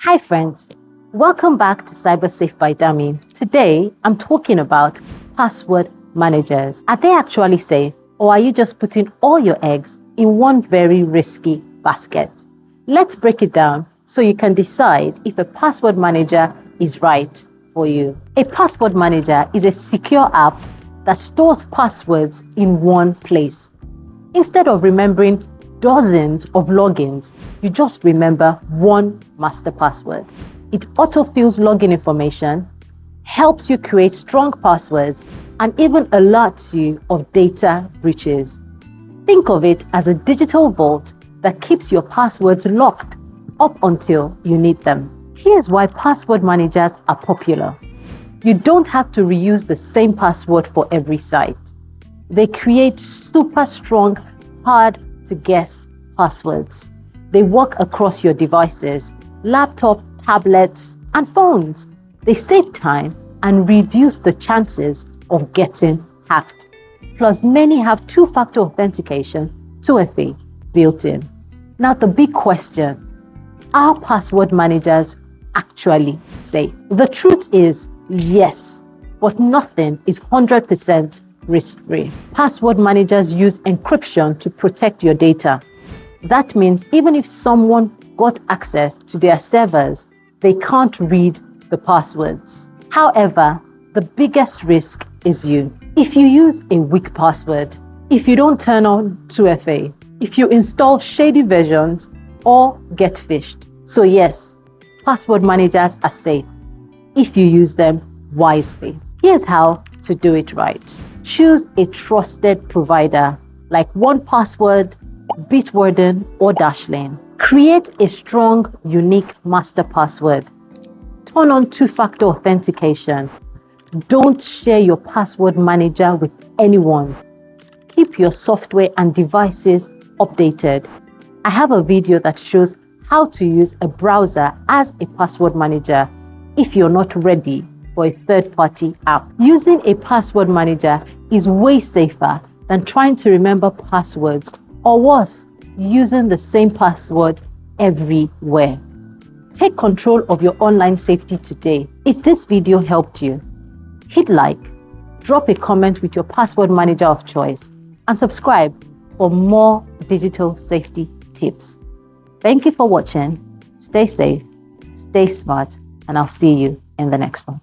Hi friends, welcome back to CyberSafeByDami. Today, I'm talking about password managers. Are they actually safe, or are you just putting all your eggs in one very risky basket? Let's break it down so you can decide if a password manager is right for you. A password manager is a secure app that stores passwords in one place. Instead of remembering dozens of logins, you just remember one master password. It autofills login information, helps you create strong passwords, and even alerts you of data breaches. Think of it as a digital vault that keeps your passwords locked up until you need them. Here's why password managers are popular. You don't have to reuse the same password for every site. They create super strong, hard to guess passwords. They work across your devices, laptop, tablets, and phones. They save time and reduce the chances of getting hacked. Plus, many have two-factor authentication, 2FA, built in. Now, the big question, are password managers actually safe? The truth is yes, but nothing is 100% risk-free. Password managers use encryption to protect your data. That means even if someone got access to their servers, they can't read the passwords. However, the biggest risk is you. If you use a weak password, if you don't turn on 2FA, if you install shady versions or get phished. So yes, password managers are safe if you use them wisely. Here's how to do it right. Choose a trusted provider like 1Password, Bitwarden, or Dashlane. Create a strong, unique master password. Turn on two-factor authentication. Don't share your password manager with anyone. Keep your software and devices updated. I have a video that shows how to use a browser as a password manager if you're not ready for a third-party app. Using a password manager is way safer than trying to remember passwords, or worse, using the same password everywhere. Take control of your online safety today. If this video helped you, hit like, drop a comment with your password manager of choice, and subscribe for more digital safety tips. Thank you for watching. Stay safe, stay smart, and I'll see you in the next one.